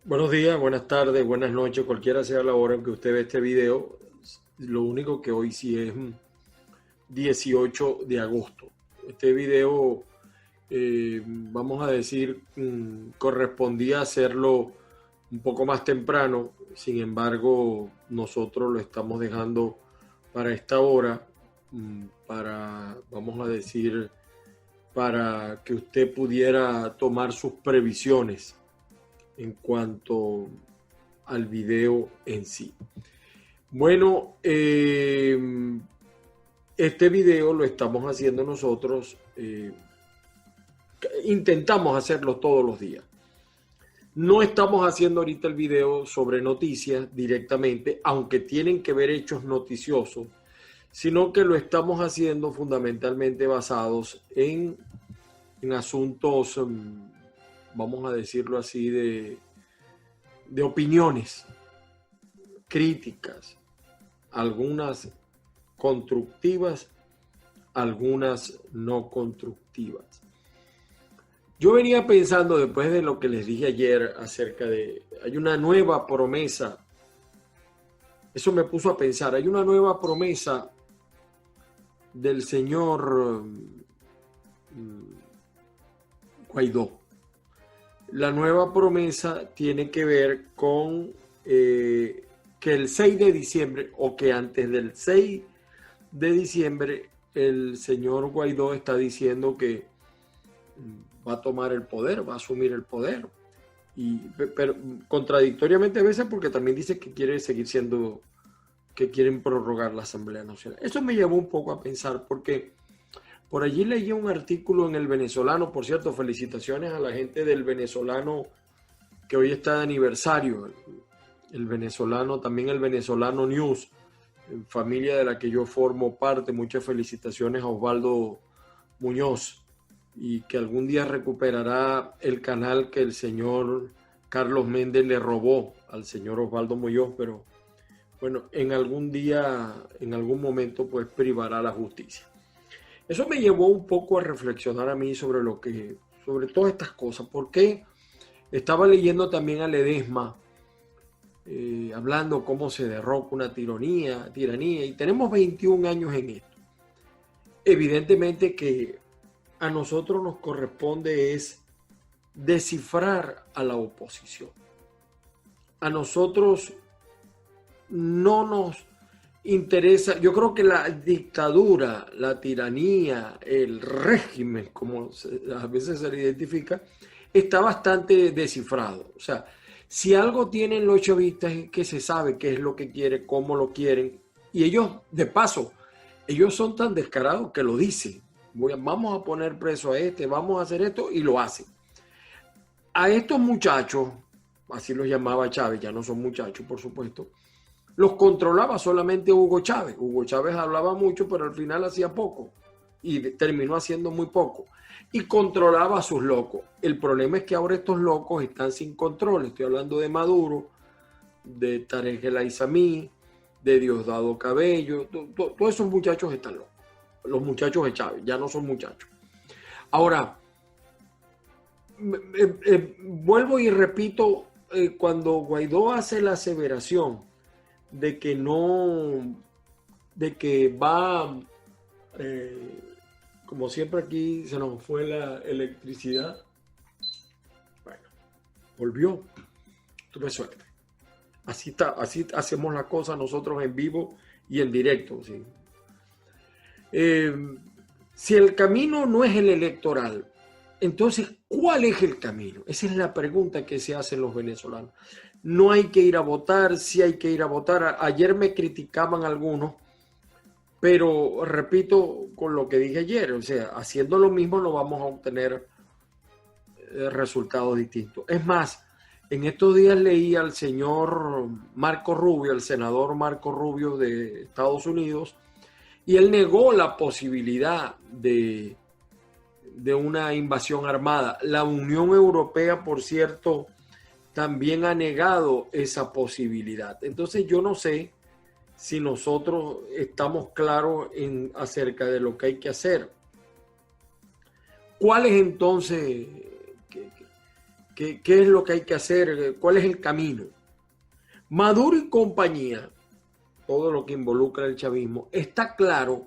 Buenos días, buenas tardes, buenas noches, cualquiera sea la hora en que usted ve este video. Lo único que hoy sí es 18 de agosto. Este video, vamos a decir, correspondía hacerlo un poco más temprano. Sin embargo, nosotros lo estamos dejando para esta hora, para, vamos a decir, para que usted pudiera tomar sus previsiones en cuanto al video en sí. Bueno, este video lo estamos haciendo nosotros, intentamos hacerlo todos los días. No estamos haciendo ahorita el video sobre noticias directamente, aunque tienen que ver hechos noticiosos, sino que lo estamos haciendo fundamentalmente basados en asuntos, vamos a decirlo así, de opiniones, críticas, algunas constructivas, algunas no constructivas. Yo venía pensando después de lo que les dije ayer acerca de, hay una nueva promesa, eso me puso a pensar, hay una nueva promesa del señor Guaidó. La nueva promesa tiene que ver con que el 6 de diciembre o que antes del 6 de diciembre el señor Guaidó está diciendo que va a tomar el poder, va a asumir el poder. Pero contradictoriamente a veces porque también dice que quiere seguir siendo, que quieren prorrogar la Asamblea Nacional. Eso me llevó un poco a pensar porque por allí leí un artículo en El Venezolano, por cierto, felicitaciones a la gente del Venezolano que hoy está de aniversario, el Venezolano, también el Venezolano News, familia de la que yo formo parte, muchas felicitaciones a Osvaldo Muñoz y que algún día recuperará el canal que el señor Carlos Méndez le robó al señor Osvaldo Muñoz, pero bueno, en algún día, en algún momento, pues privará la justicia. Eso me llevó un poco a reflexionar a mí sobre lo que, sobre todas estas cosas, porque estaba leyendo también a Ledesma, hablando cómo se derroca una tiranía, y tenemos 21 años en esto. Evidentemente que a nosotros nos corresponde es descifrar a la oposición. A nosotros no nos interesa, yo creo que la dictadura, la tiranía, el régimen, como a veces se le identifica, está bastante descifrado. O sea, si algo tienen los chavistas es que se sabe qué es lo que quieren, cómo lo quieren, y ellos, de paso, ellos son tan descarados que lo dicen. Vamos a poner preso a este, vamos a hacer esto, y lo hacen. A estos muchachos, así los llamaba Chávez, ya no son muchachos, por supuesto, los controlaba solamente Hugo Chávez. Hugo Chávez hablaba mucho, pero al final hacía poco y terminó haciendo muy poco. Y controlaba a sus locos. El problema es que ahora estos locos están sin control. Estoy hablando de Maduro, de Tarek El Aizami, de Diosdado Cabello. Todos esos muchachos están locos. Los muchachos de Chávez ya no son muchachos. Ahora, vuelvo y repito, cuando Guaidó hace la aseveración de que no, de que va, como siempre aquí se nos fue la electricidad, bueno, volvió, tuve suerte. Así está, así hacemos la cosa nosotros en vivo y en directo. ¿Sí? Si el camino no es el electoral, entonces, ¿cuál es el camino? Esa es la pregunta que se hacen los venezolanos. No hay que ir a votar, sí hay que ir a votar. Ayer me criticaban algunos, pero repito con lo que dije ayer, o sea, haciendo lo mismo no vamos a obtener resultados distintos. Es más, en estos días leí al señor Marco Rubio, el senador Marco Rubio de Estados Unidos, y él negó la posibilidad de una invasión armada. La Unión Europea, por cierto, también ha negado esa posibilidad. Entonces yo no sé si nosotros estamos claros acerca de lo que hay que hacer. ¿Cuál es entonces ¿Qué es lo que hay que hacer? ¿Cuál es el camino? Maduro y compañía, todo lo que involucra el chavismo, está claro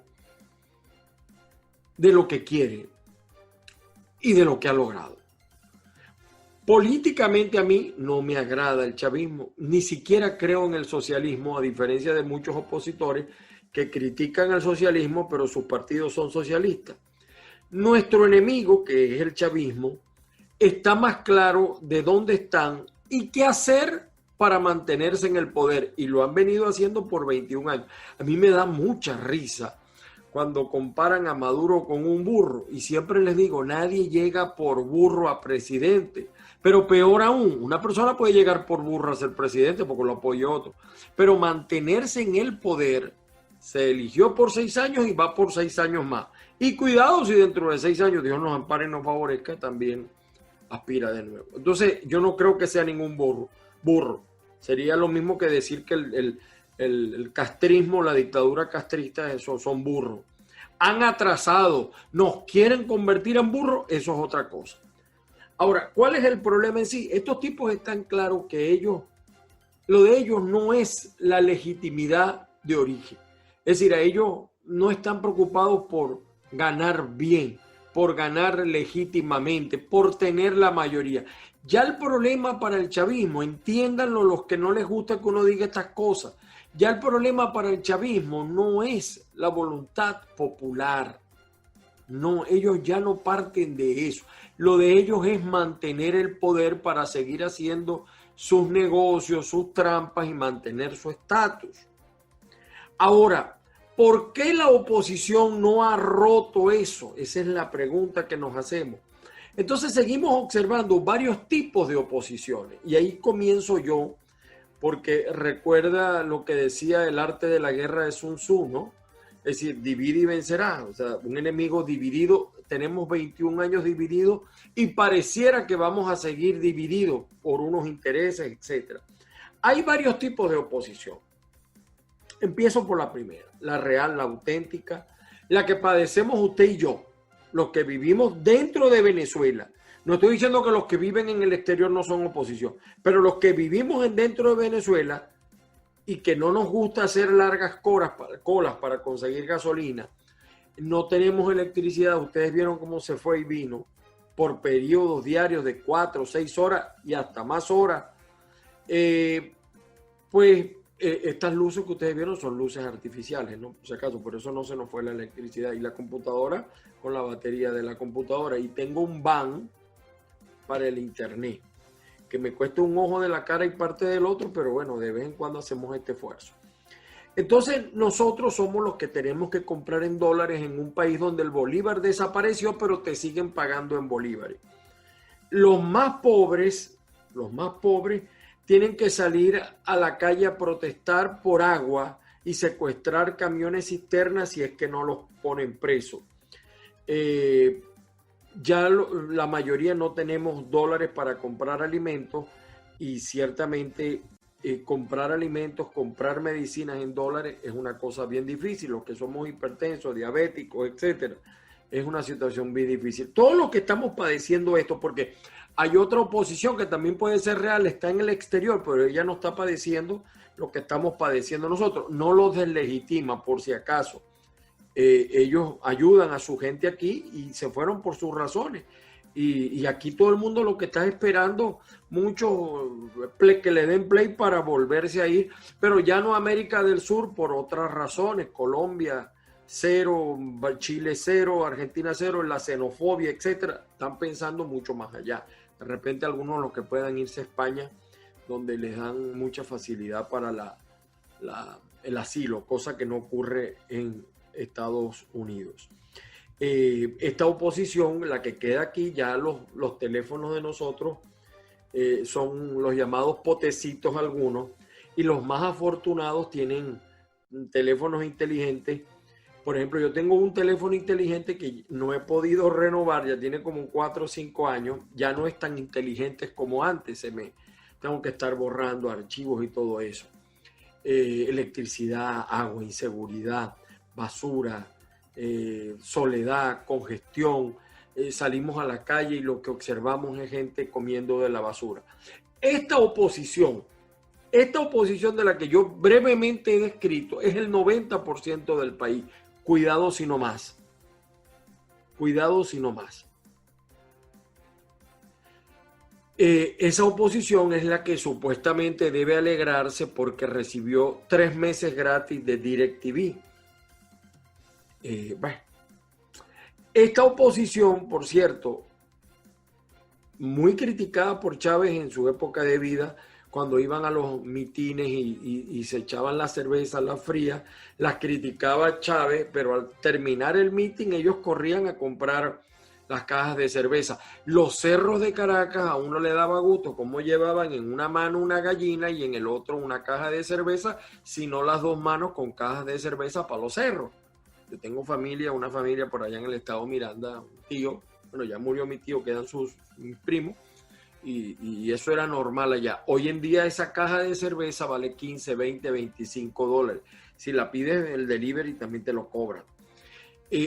de lo que quiere y de lo que ha logrado. Políticamente a mí no me agrada el chavismo, ni siquiera creo en el socialismo, a diferencia de muchos opositores que critican el socialismo, pero sus partidos son socialistas. Nuestro enemigo, que es el chavismo, está más claro de dónde están y qué hacer para mantenerse en el poder, y lo han venido haciendo por 21 años. A mí me da mucha risa cuando comparan a Maduro con un burro, y siempre les digo, nadie llega por burro a presidente, pero peor aún, una persona puede llegar por burro a ser presidente porque lo apoyó otro, pero mantenerse en el poder, se eligió por 6 años y va por 6 años más. Y cuidado si dentro de 6 años Dios nos ampare y nos favorezca, también aspira de nuevo. Entonces yo no creo que sea ningún burro. Sería lo mismo que decir que el castrismo, la dictadura castrista, eso son burros. Han atrasado, nos quieren convertir en burros, eso es otra cosa. Ahora, ¿cuál es el problema en sí? Estos tipos están claros que lo de ellos no es la legitimidad de origen. Es decir, a ellos no están preocupados por ganar bien, por ganar legítimamente, por tener la mayoría. Ya el problema para el chavismo, entiéndanlo los que no les gusta que uno diga estas cosas, ya el problema para el chavismo no es la voluntad popular. No, ellos ya no parten de eso. Lo de ellos es mantener el poder para seguir haciendo sus negocios, sus trampas y mantener su estatus. Ahora, ¿por qué la oposición no ha roto eso? Esa es la pregunta que nos hacemos. Entonces seguimos observando varios tipos de oposiciones y ahí comienzo yo, porque recuerda lo que decía el arte de la guerra de Sun Tzu, ¿no? Es decir, divide y vencerá. O sea, un enemigo dividido, tenemos 21 años divididos y pareciera que vamos a seguir divididos por unos intereses, etc. Hay varios tipos de oposición. Empiezo por la primera, la real, la auténtica, la que padecemos usted y yo, los que vivimos dentro de Venezuela. No estoy diciendo que los que viven en el exterior no son oposición, pero los que vivimos dentro de Venezuela y que no nos gusta hacer largas colas para conseguir gasolina, no tenemos electricidad. Ustedes vieron cómo se fue y vino por periodos diarios de 4 o 6 horas y hasta más horas. Estas luces que ustedes vieron son luces artificiales, ¿no? Por si acaso, por eso no se nos fue la electricidad. Y la computadora con la batería de la computadora. Y tengo un van para el internet, que me cuesta un ojo de la cara y parte del otro, pero bueno, de vez en cuando hacemos este esfuerzo. Entonces nosotros somos los que tenemos que comprar en dólares en un país donde el bolívar desapareció, pero te siguen pagando en bolívares. Los más pobres tienen que salir a la calle a protestar por agua y secuestrar camiones cisternas si es que no los ponen presos. La mayoría no tenemos dólares para comprar alimentos y ciertamente comprar alimentos, comprar medicinas en dólares es una cosa bien difícil. Los que somos hipertensos, diabéticos, etcétera, es una situación bien difícil. Todos los que estamos padeciendo esto, porque hay otra oposición que también puede ser real, está en el exterior, pero ella no está padeciendo lo que estamos padeciendo nosotros. No los deslegitima, por si acaso. Ellos ayudan a su gente aquí y se fueron por sus razones. Y aquí todo el mundo lo que está esperando mucho que le den play para volverse a ir, pero ya no a América del Sur por otras razones. Colombia 0, Chile 0, Argentina 0, la xenofobia, etcétera. Están pensando mucho más allá. De repente algunos de los que puedan irse a España, donde les dan mucha facilidad para el asilo, cosa que no ocurre en Estados Unidos. Esta oposición, la que queda aquí, ya los teléfonos de nosotros son los llamados potecitos algunos, y los más afortunados tienen teléfonos inteligentes. Por ejemplo, yo tengo un teléfono inteligente que no he podido renovar, ya tiene como 4 o 5 años, ya no es tan inteligente como antes, tengo que estar borrando archivos y todo eso. Electricidad, agua, inseguridad, basura, soledad, congestión, salimos a la calle y lo que observamos es gente comiendo de la basura. Esta oposición de la que yo brevemente he descrito es el 90% del país. Cuidado si no más. Cuidado si no más. Esa oposición es la que supuestamente debe alegrarse porque recibió 3 meses gratis de DirecTV. Bueno, esta oposición, por cierto, muy criticada por Chávez en su época de vida, cuando iban a los mitines y se echaban la cerveza, la fría, las criticaba Chávez, pero al terminar el mitin ellos corrían a comprar las cajas de cerveza. Los cerros de Caracas a uno le daba gusto cómo llevaban en una mano una gallina y en el otro una caja de cerveza, sino las dos manos con cajas de cerveza para los cerros. Yo tengo una familia por allá en el estado Miranda, un tío, bueno, ya murió mi tío, quedan mis primos, y eso era normal allá. Hoy en día esa caja de cerveza vale 15, 20, 25 dólares. Si la pides el delivery también te lo cobran.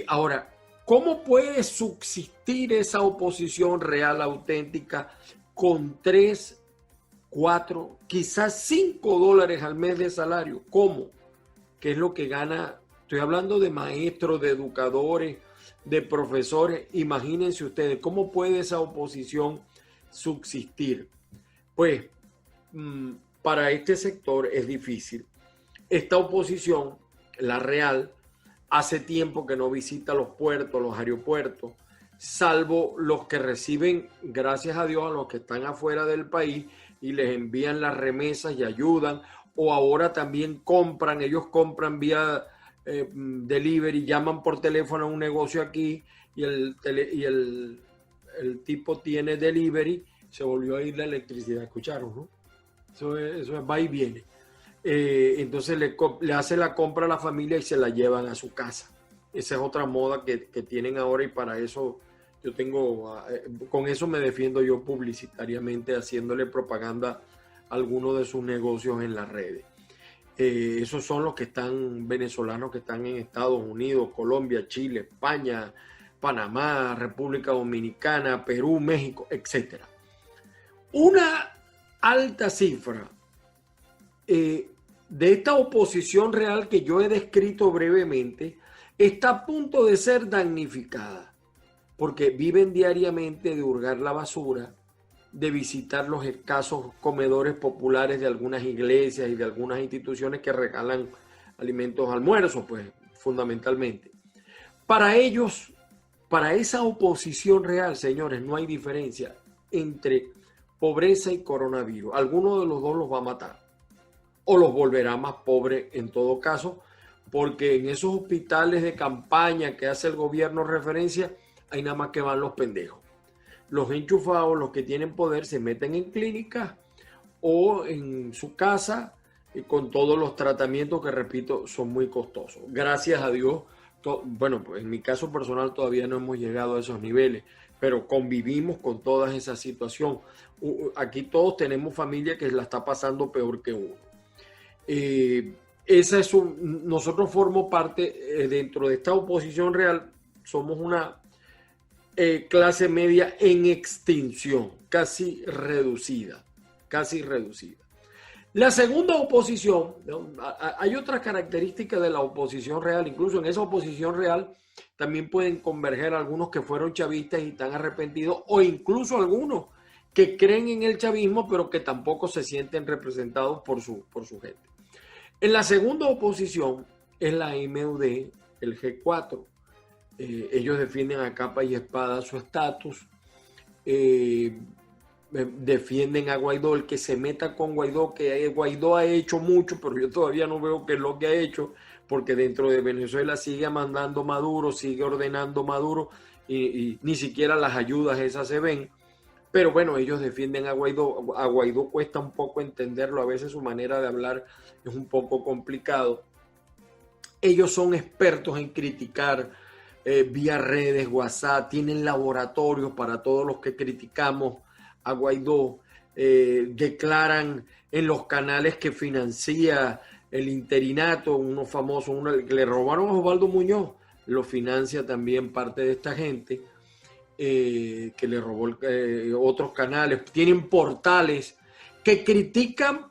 Ahora, ¿cómo puede subsistir esa oposición real, auténtica, con 3, 4, quizás 5 dólares al mes de salario? ¿Cómo? ¿Qué es lo que gana? Estoy hablando de maestros, de educadores, de profesores. Imagínense ustedes, ¿cómo puede esa oposición subsistir? Pues para este sector es difícil. Esta oposición, la real, hace tiempo que no visita los puertos, los aeropuertos, salvo los que reciben, gracias a Dios, a los que están afuera del país y les envían las remesas y ayudan, o ahora también ellos compran vía delivery, llaman por teléfono a un negocio aquí y el tipo tiene delivery, se volvió a ir la electricidad, ¿escucharon? ¿No? Eso es va y viene. Entonces le hace la compra a la familia y se la llevan a su casa. Esa es otra moda que tienen ahora, y para eso yo con eso me defiendo yo publicitariamente, haciéndole propaganda a algunos de sus negocios en las redes. Esos son los que están, venezolanos que están en Estados Unidos, Colombia, Chile, España, Panamá, República Dominicana, Perú, México, etc. Una alta cifra de esta oposición real que yo he descrito brevemente está a punto de ser damnificada porque viven diariamente de hurgar la basura, de visitar los escasos comedores populares de algunas iglesias y de algunas instituciones que regalan alimentos, almuerzos, pues fundamentalmente. Para ellos, para esa oposición real, señores, no hay diferencia entre pobreza y coronavirus. Alguno de los dos los va a matar o los volverá más pobres en todo caso, porque en esos hospitales de campaña que hace el gobierno referencia, hay nada más que van los pendejos. Los enchufados, los que tienen poder, se meten en clínicas o en su casa con todos los tratamientos que, repito, son muy costosos. Gracias a Dios, bueno, pues en mi caso personal todavía no hemos llegado a esos niveles, pero convivimos con toda esa situación. Aquí todos tenemos familia que la está pasando peor que uno. Nosotros formamos parte dentro de esta oposición real, somos una clase media en extinción, casi reducida. La segunda oposición, ¿no? Hay otras características de la oposición real, incluso en esa oposición real también pueden converger algunos que fueron chavistas y están arrepentidos, o incluso algunos que creen en el chavismo pero que tampoco se sienten representados por su gente. En la segunda oposición es la MUD, el G4. Ellos defienden a capa y espada su estatus, defienden a Guaidó, el que se meta con Guaidó, que Guaidó ha hecho mucho, pero yo todavía no veo qué es lo que ha hecho, porque dentro de Venezuela sigue mandando Maduro, sigue ordenando Maduro, y ni siquiera las ayudas esas se ven. Pero bueno, ellos defienden a Guaidó. A Guaidó cuesta un poco entenderlo, a veces su manera de hablar es un poco complicado. Ellos son expertos en criticar vía redes, WhatsApp, tienen laboratorios para todos los que criticamos a Guaidó, declaran en los canales que financia el interinato, uno famoso, que le robaron a Osvaldo Muñoz, lo financia también parte de esta gente. que le robó otros canales, tienen portales que critican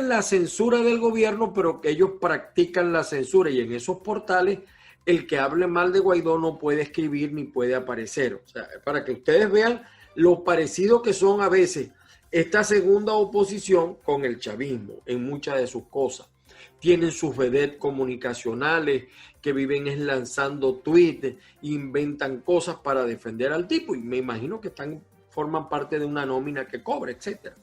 la censura del gobierno, pero que ellos practican la censura, y en esos portales el que hable mal de Guaidó no puede escribir ni puede aparecer. O sea, para que ustedes vean lo parecido que son a veces esta segunda oposición con el chavismo en muchas de sus cosas. Tienen sus vedettes comunicacionales que viven lanzando tweets, inventan cosas para defender al tipo, y me imagino que forman parte de una nómina que cobra, etc.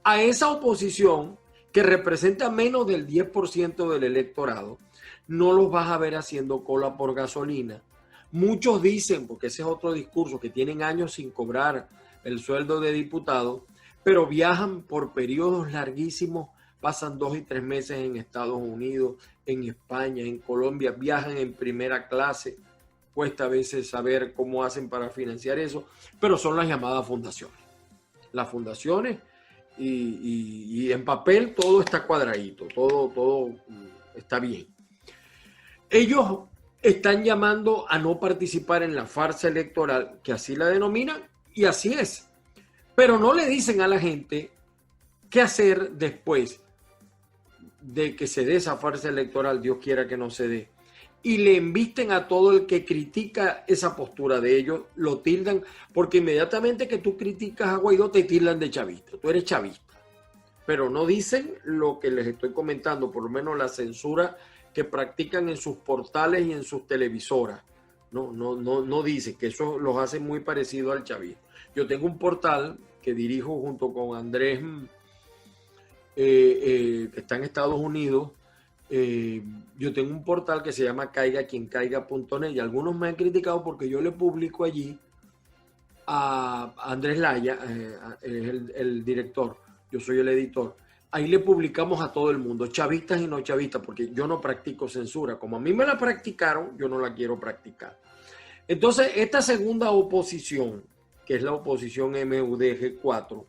A esa oposición, que representa menos del 10% del electorado, no los vas a ver haciendo cola por gasolina. Muchos dicen, porque ese es otro discurso, que tienen años sin cobrar el sueldo de diputado, pero viajan por periodos larguísimos, pasan 2 y 3 meses en Estados Unidos, en España, en Colombia, viajan en primera clase. Cuesta a veces saber cómo hacen para financiar eso, pero son las llamadas fundaciones. Las fundaciones, y en papel todo está cuadradito, todo está bien. Ellos están llamando a no participar en la farsa electoral, que así la denominan, y así es. Pero no le dicen a la gente qué hacer después de que se dé esa farsa electoral, Dios quiera que no se dé. Y le embisten a todo el que critica esa postura de ellos, lo tildan, porque inmediatamente que tú criticas a Guaidó te tildan de chavista, tú eres chavista. Pero no dicen lo que les estoy comentando, por lo menos la censura que practican en sus portales y en sus televisoras. No dice que eso los hace muy parecido al chavismo. Yo tengo un portal que dirijo junto con Andrés, que está en Estados Unidos. Yo tengo un portal que se llama caigaquiencaiga.net, y algunos me han criticado porque yo le publico allí a Andrés Laya, es el director, yo soy el editor. Ahí le publicamos a todo el mundo, chavistas y no chavistas, porque yo no practico censura. Como a mí me la practicaron, yo no la quiero practicar. Entonces, esta segunda oposición, que es la oposición MUDG4,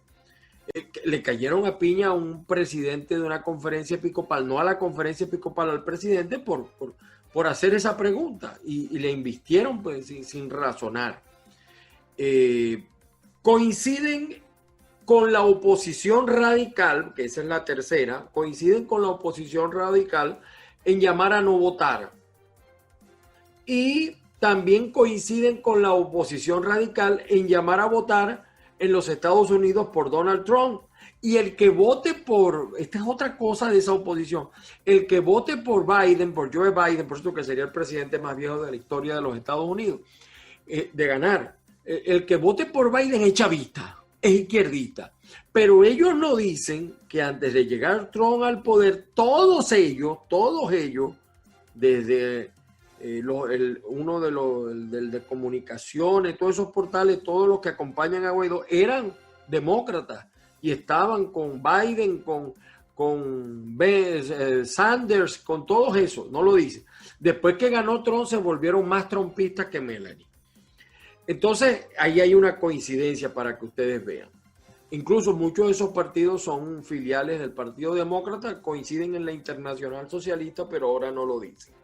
le cayeron a piña a un presidente de una conferencia episcopal, no a la conferencia episcopal, al presidente, por hacer esa pregunta, y le invistieron pues sin razonar. Coinciden con la oposición radical, que esa es la tercera, coinciden con la oposición radical en llamar a no votar. Y también coinciden con la oposición radical en llamar a votar en los Estados Unidos por Donald Trump. Y el que vote esta es otra cosa de esa oposición, el que vote por Biden, por Joe Biden, por eso que sería el presidente más viejo de la historia de los Estados Unidos, de ganar, el que vote por Biden es chavista, es izquierdista. Pero ellos no dicen que antes de llegar Trump al poder, todos ellos, desde uno de comunicaciones, todos esos portales, todos los que acompañan a Guaidó, eran demócratas y estaban con Biden, con Sanders, con todos esos, no lo dicen. Después que ganó Trump se volvieron más trumpistas que Melania. Entonces, ahí hay una coincidencia para que ustedes vean. Incluso muchos de esos partidos son filiales del Partido Demócrata, coinciden en la Internacional Socialista, pero ahora no lo dicen.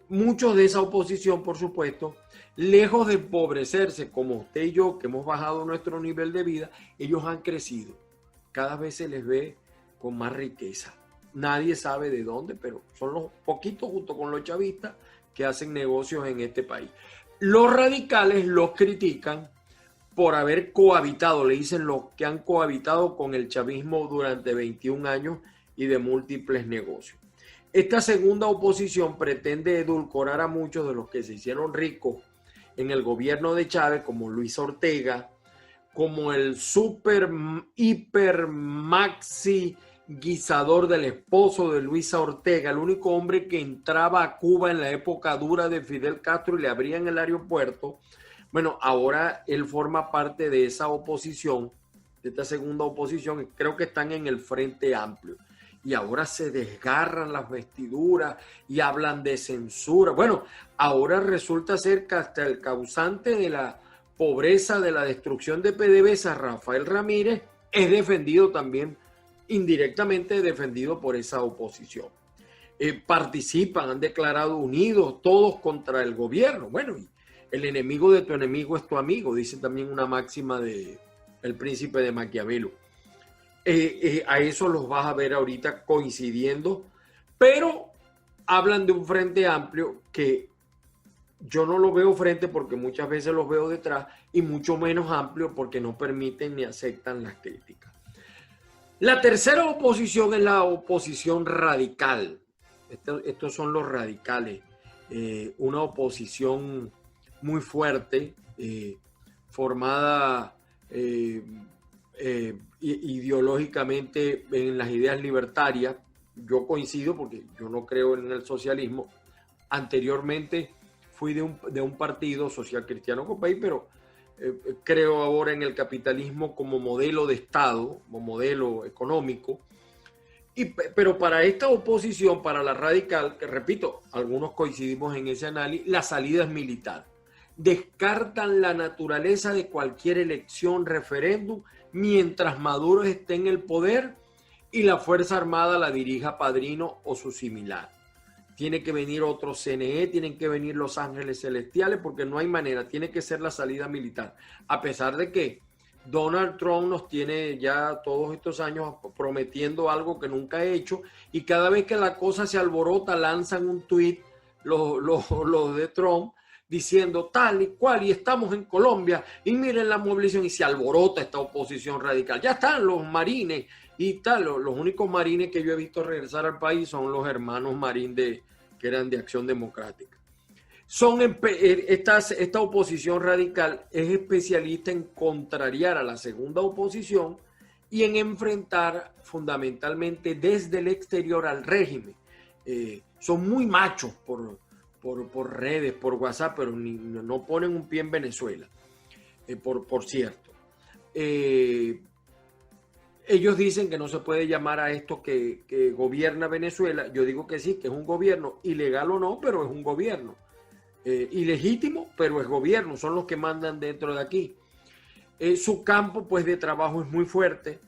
Muchos de esa oposición, por supuesto, lejos de empobrecerse como usted y yo, que hemos bajado nuestro nivel de vida, ellos han crecido. Cada vez se les ve con más riqueza. Nadie sabe de dónde, pero son los poquitos, junto con los chavistas, que hacen negocios en este país. Los radicales los critican por haber cohabitado, le dicen los que han cohabitado con el chavismo durante 21 años y de múltiples negocios. Esta segunda oposición pretende edulcorar a muchos de los que se hicieron ricos en el gobierno de Chávez, como Luis Ortega, como el super, hiper, maxi guisador del esposo de Luisa Ortega, el único hombre que entraba a Cuba en la época dura de Fidel Castro y le abrían el aeropuerto. Bueno, ahora él forma parte de esa oposición, de esta segunda oposición, creo que están en el Frente Amplio. Y ahora se desgarran las vestiduras y hablan de censura. Bueno, ahora resulta ser que hasta el causante de la pobreza, de la destrucción de PDVSA, Rafael Ramírez, es defendido también, indirectamente defendido por esa oposición. Participan, han declarado unidos todos contra el gobierno. Bueno, el enemigo de tu enemigo es tu amigo, dice también una máxima de El Príncipe de Maquiavelo. A eso los vas a ver ahorita coincidiendo, pero hablan de un frente amplio que yo no lo veo frente porque muchas veces los veo detrás, y mucho menos amplio porque no permiten ni aceptan las críticas. La tercera oposición es la oposición radical. Estos son los radicales. Una oposición muy fuerte, formada ideológicamente en las ideas libertarias. Yo coincido porque yo no creo en el socialismo. Anteriormente fui de un partido social cristiano Copey, pero creo ahora en el capitalismo como modelo de Estado, como modelo económico. Pero para esta oposición, para la radical, que repito, algunos coincidimos en ese análisis, la salida es militar. Descartan la naturaleza de cualquier elección, referéndum, mientras Maduro esté en el poder y la Fuerza Armada la dirija Padrino o su similar. Tiene que venir otro CNE, tienen que venir los ángeles celestiales, porque no hay manera, tiene que ser la salida militar. A pesar de que Donald Trump nos tiene ya todos estos años prometiendo algo que nunca ha hecho, y cada vez que la cosa se alborota lanzan un tuit los de Trump diciendo tal y cual, y estamos en Colombia, y miren la movilización, y se alborota esta oposición radical. Ya están los marines y tal. Los únicos marines que yo he visto regresar al país son los hermanos Marín que eran de Acción Democrática. Esta oposición radical es especialista en contrariar a la segunda oposición y en enfrentar fundamentalmente desde el exterior al régimen. Son muy machos por redes, por WhatsApp, pero no ponen un pie en Venezuela, por cierto. Ellos dicen que no se puede llamar a esto que gobierna Venezuela. Yo digo que sí, que es un gobierno, ilegal o no, pero es un gobierno. Ilegítimo, pero es gobierno, son los que mandan dentro de aquí. Su campo pues de trabajo es muy fuerte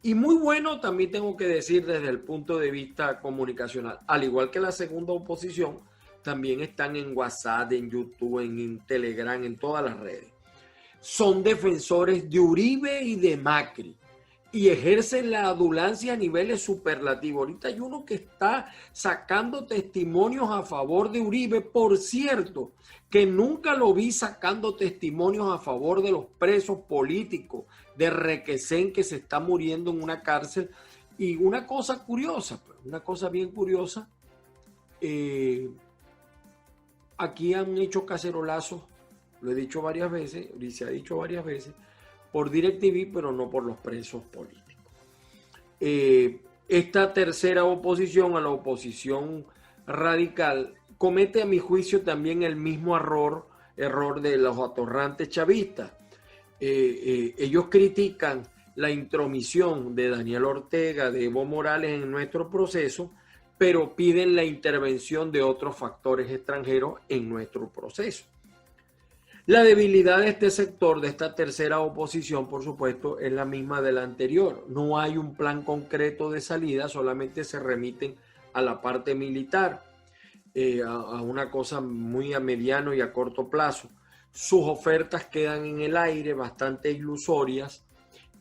y muy bueno, también tengo que decir, desde el punto de vista comunicacional. Al igual que la segunda oposición, también están en WhatsApp, en YouTube, en Telegram, en todas las redes. Son defensores de Uribe y de Macri y ejercen la adulancia a niveles superlativos. Ahorita hay uno que está sacando testimonios a favor de Uribe, por cierto, que nunca lo vi sacando testimonios a favor de los presos políticos de Requesén, que se está muriendo en una cárcel. Y una cosa curiosa, una cosa bien curiosa, aquí han hecho cacerolazos, lo he dicho varias veces, y se ha dicho varias veces, por DirecTV, pero no por los presos políticos. Esta tercera oposición, a la oposición radical, comete a mi juicio también el mismo error de los atorrantes chavistas. Ellos critican la intromisión de Daniel Ortega, de Evo Morales en nuestro proceso, pero piden la intervención de otros factores extranjeros en nuestro proceso. La debilidad de este sector, de esta tercera oposición, por supuesto, es la misma de la anterior. No hay un plan concreto de salida, solamente se remiten a la parte militar, a una cosa muy a mediano y a corto plazo. Sus ofertas quedan en el aire, bastante ilusorias,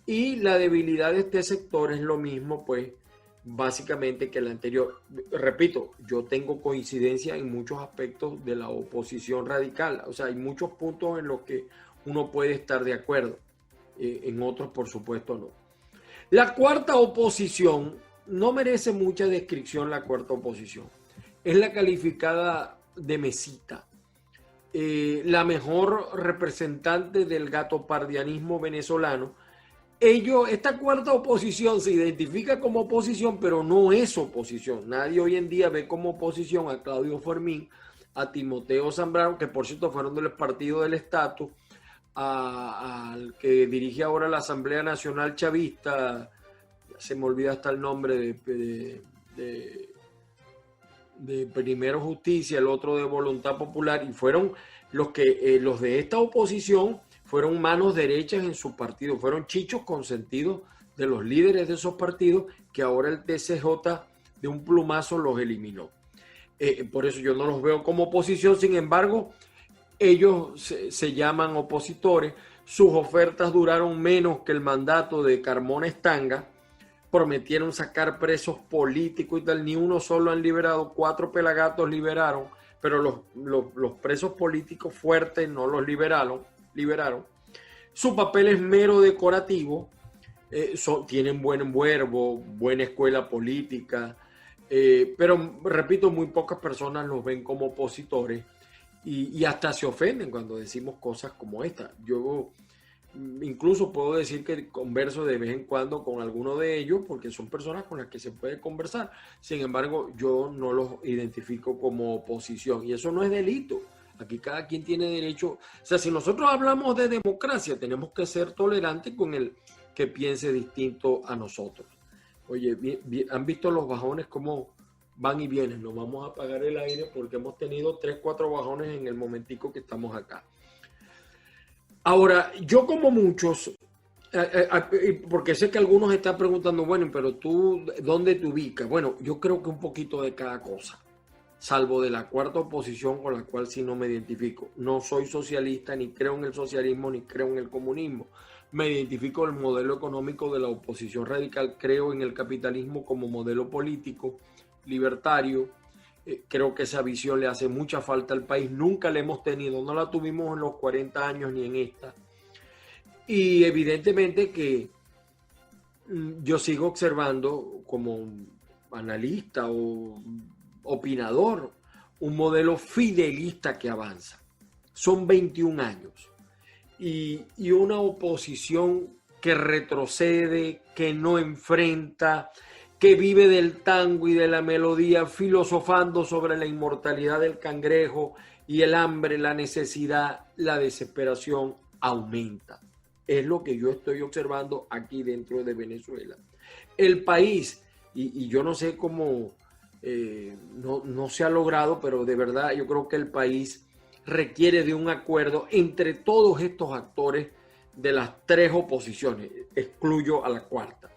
y la debilidad de este sector es lo mismo, pues, básicamente que la anterior. Repito, yo tengo coincidencia en muchos aspectos de la oposición radical. O sea, hay muchos puntos en los que uno puede estar de acuerdo. En otros, por supuesto, no. La cuarta oposición no merece mucha descripción. La cuarta oposición es la calificada de mesita. La mejor representante del gatopardianismo venezolano. Esta cuarta oposición se identifica como oposición, pero no es oposición. Nadie hoy en día ve como oposición a Claudio Fermín, a Timoteo Zambrano, que por cierto fueron del Partido del Estatus, al que dirige ahora la Asamblea Nacional Chavista, se me olvida hasta el nombre de Primero Justicia, el otro de Voluntad Popular, y fueron los de esta oposición fueron manos derechas en su partido, fueron chichos consentidos de los líderes de esos partidos, que ahora el TCJ de un plumazo los eliminó. Por eso yo no los veo como oposición. Sin embargo, Ellos se llaman opositores, sus ofertas duraron menos que el mandato de Carmona Estanga, prometieron sacar presos políticos y tal, ni uno solo han liberado, 4 pelagatos liberaron, pero los presos políticos fuertes no los liberaron. Su papel es mero decorativo, tienen buen verbo, buena escuela política, pero repito, muy pocas personas los ven como opositores y hasta se ofenden cuando decimos cosas como esta. Yo incluso puedo decir que converso de vez en cuando con alguno de ellos porque son personas con las que se puede conversar. Sin embargo, yo no los identifico como oposición y eso no es delito. Aquí cada quien tiene derecho. O sea, si nosotros hablamos de democracia, tenemos que ser tolerantes con el que piense distinto a nosotros. Oye, ¿han visto los bajones cómo van y vienen? Nos vamos a apagar el aire porque hemos tenido 3, 4 bajones en el momentico que estamos acá. Ahora, yo como muchos, porque sé que algunos están preguntando, bueno, pero tú, ¿dónde te ubicas? Bueno, yo creo que un poquito de cada cosa, salvo de la cuarta oposición con la cual sí no me identifico. No soy socialista, ni creo en el socialismo, ni creo en el comunismo. Me identifico con el modelo económico de la oposición radical, creo en el capitalismo como modelo político, libertario. Creo que esa visión le hace mucha falta al país, nunca la hemos tenido, no la tuvimos en los 40 años ni en esta. Y evidentemente que yo sigo observando como analista o opinador un modelo fidelista que avanza. Son 21 años y una oposición que retrocede, que no enfrenta, que vive del tango y de la melodía, filosofando sobre la inmortalidad del cangrejo y el hambre, la necesidad, la desesperación aumenta. Es lo que yo estoy observando aquí dentro de Venezuela. El país, y yo no sé cómo no se ha logrado, pero de verdad yo creo que el país requiere de un acuerdo entre todos estos actores de las 3 oposiciones, excluyo a la cuarta.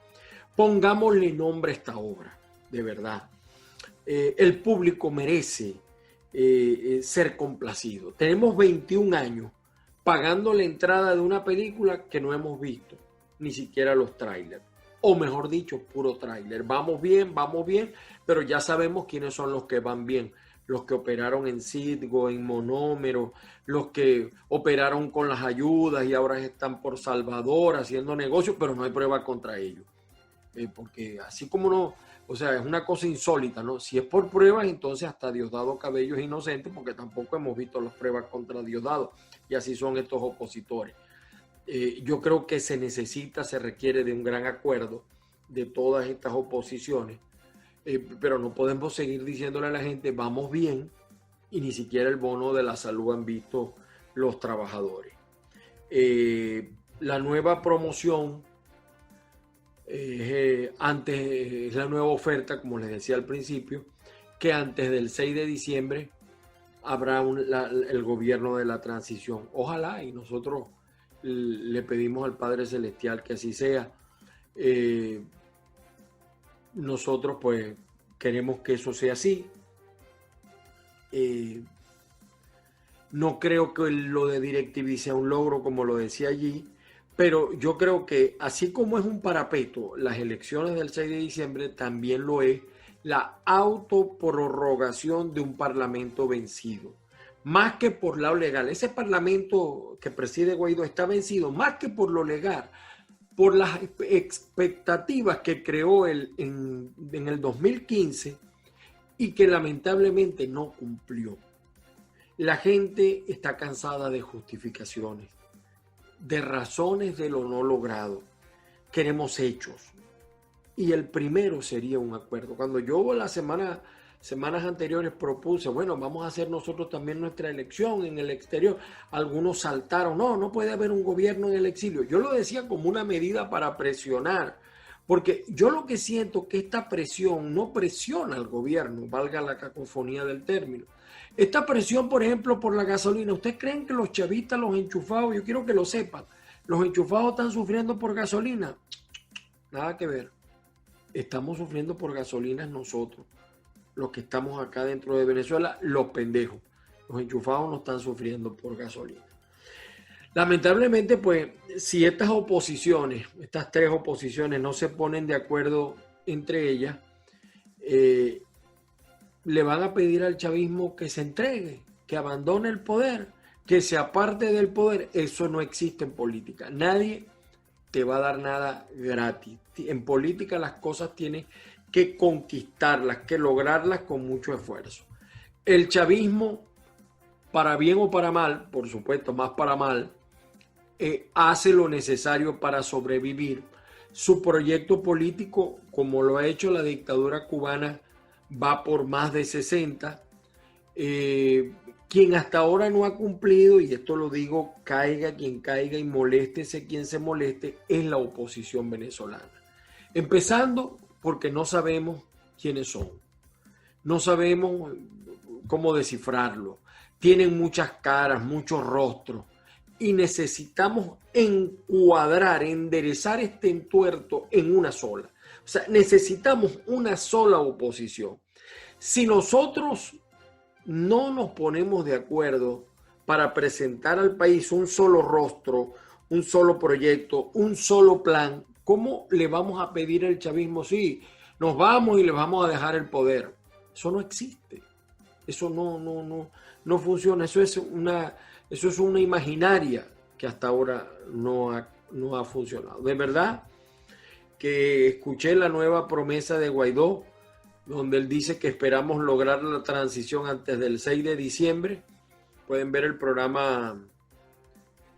Pongámosle nombre a esta obra, de verdad. El público merece ser complacido. Tenemos 21 años pagando la entrada de una película que no hemos visto, ni siquiera los trailers. O mejor dicho, puro tráiler. Vamos bien, pero ya sabemos quiénes son los que van bien. Los que operaron en Citgo, en Monómero, los que operaron con las ayudas y ahora están por Salvador haciendo negocios, pero no hay prueba contra ellos. Porque así como no, o sea, es una cosa insólita, ¿no? Si es por pruebas, entonces hasta Diosdado Cabello es inocente porque tampoco hemos visto las pruebas contra Diosdado y así son estos opositores. Yo creo que se requiere de un gran acuerdo de todas estas oposiciones, pero no podemos seguir diciéndole a la gente vamos bien y ni siquiera el bono de la salud han visto los trabajadores. La nueva promoción antes es la nueva oferta, como les decía al principio, que antes del 6 de diciembre habrá el gobierno de la transición. Ojalá, y nosotros le pedimos al Padre Celestial que así sea. Nosotros pues queremos que eso sea así. No creo que lo de DirecTV sea un logro, como lo decía allí, pero yo creo que así como es un parapeto las elecciones del 6 de diciembre, también lo es la autoprorrogación de un parlamento vencido. Más que por lo legal, ese parlamento que preside Guaidó está vencido, más que por lo legal, por las expectativas que creó en el 2015 y que lamentablemente no cumplió. La gente está cansada de justificaciones, de razones de lo no logrado. Queremos hechos. Y el primero sería un acuerdo. Cuando yo semanas anteriores propuse, bueno, vamos a hacer nosotros también nuestra elección en el exterior, algunos saltaron, no puede haber un gobierno en el exilio. Yo lo decía como una medida para presionar, porque yo lo que siento que esta presión no presiona al gobierno, valga la cacofonía del término. Esta presión, por ejemplo, por la gasolina, ¿ustedes creen que los chavistas, los enchufados, yo quiero que lo sepan, los enchufados están sufriendo por gasolina? Nada que ver. Estamos sufriendo por gasolina nosotros, los que estamos acá dentro de Venezuela, los pendejos. Los enchufados no están sufriendo por gasolina. Lamentablemente, pues, si estas oposiciones, estas tres oposiciones no se ponen de acuerdo entre ellas, le van a pedir al chavismo que se entregue, que abandone el poder, que se aparte del poder. Eso no existe en política. Nadie te va a dar nada gratis. En política las cosas tienes que conquistarlas, que lograrlas con mucho esfuerzo. El chavismo, para bien o para mal, por supuesto, más para mal, hace lo necesario para sobrevivir. Su proyecto político, como lo ha hecho la dictadura cubana, va por más de 60. Quien hasta ahora no ha cumplido, y esto lo digo, caiga quien caiga y moléstese quien se moleste, es la oposición venezolana. Empezando porque no sabemos quiénes son. No sabemos cómo descifrarlo. Tienen muchas caras, muchos rostros. Y necesitamos encuadrar, enderezar este entuerto en una sola. O sea, necesitamos una sola oposición. Si nosotros no nos ponemos de acuerdo para presentar al país un solo rostro, un solo proyecto, un solo plan, ¿cómo le vamos a pedir al chavismo? Sí, nos vamos y le vamos a dejar el poder. Eso no existe. Eso no funciona. Eso es una imaginaria que hasta ahora no ha funcionado. De verdad que escuché la nueva promesa de Guaidó, donde él dice que esperamos lograr la transición antes del 6 de diciembre. Pueden ver el programa,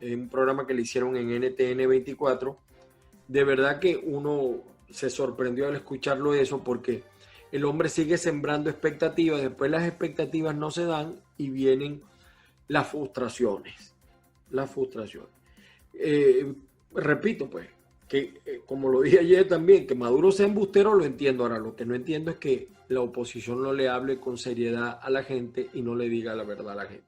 un programa que le hicieron en NTN 24. De verdad que uno se sorprendió al escucharlo eso, porque el hombre sigue sembrando expectativas, después las expectativas no se dan y vienen las frustraciones. Repito, pues, que como lo dije ayer también, que Maduro sea embustero lo entiendo. Ahora, lo que no entiendo es que la oposición no le hable con seriedad a la gente y no le diga la verdad a la gente.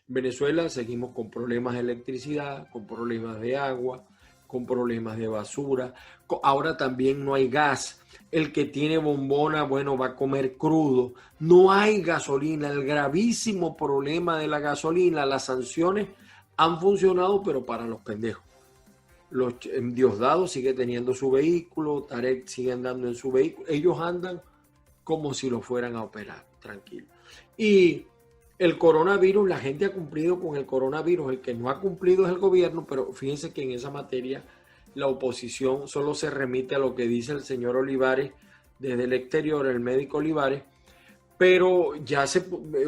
En Venezuela seguimos con problemas de electricidad, con problemas de agua, con problemas de basura. Ahora también no hay gas. El que tiene bombona, bueno, va a comer crudo. No hay gasolina. El gravísimo problema de la gasolina, las sanciones han funcionado, pero para los pendejos. Diosdado sigue teniendo su vehículo, Tarek sigue andando en su vehículo. Ellos andan como si lo fueran a operar, tranquilo. Y el coronavirus, la gente ha cumplido con el coronavirus. El que no ha cumplido es el gobierno, pero fíjense que en esa materia la oposición solo se remite a lo que dice el señor Olivares desde el exterior, el médico Olivares, pero ya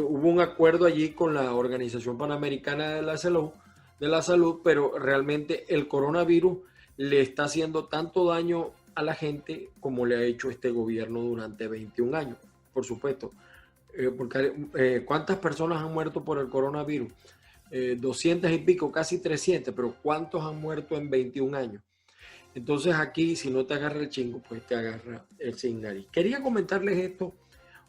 hubo un acuerdo allí con la Organización Panamericana de la Salud, pero realmente el coronavirus le está haciendo tanto daño a la gente como le ha hecho este gobierno durante 21 años, por supuesto. Porque ¿cuántas personas han muerto por el coronavirus? 200 y pico, casi 300, pero ¿cuántos han muerto en 21 años? Entonces aquí, si no te agarra el chingo, pues te agarra el sin nariz. Quería comentarles esto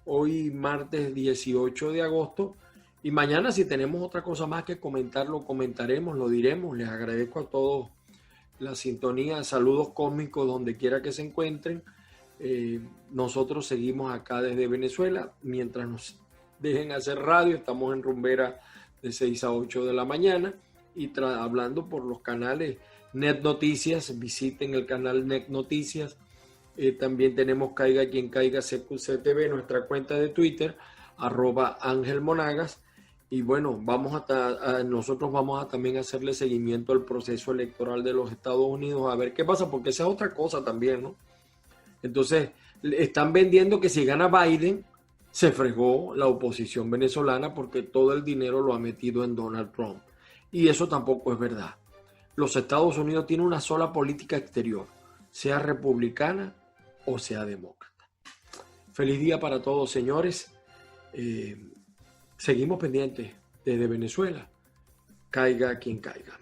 hoy martes 18 de agosto, y mañana si tenemos otra cosa más que comentar, lo comentaremos, lo diremos. Les agradezco a todos la sintonía, saludos cósmicos donde quiera que se encuentren. Nosotros seguimos acá desde Venezuela, mientras nos dejen hacer radio, estamos en Rumbera de 6 a 8 de la mañana y hablando por los canales Net Noticias. Visiten el canal Net Noticias. También tenemos Caiga Quien Caiga CQCTV, nuestra cuenta de Twitter, @AngelMonagas. Y bueno, nosotros vamos a también hacerle seguimiento al proceso electoral de los Estados Unidos, a ver qué pasa, porque esa es otra cosa también, ¿no? Entonces, están vendiendo que si gana Biden, se fregó la oposición venezolana porque todo el dinero lo ha metido en Donald Trump. Y eso tampoco es verdad. Los Estados Unidos tienen una sola política exterior, sea republicana o sea demócrata. Feliz día para todos, señores. Seguimos pendientes desde Venezuela. Caiga quien caiga.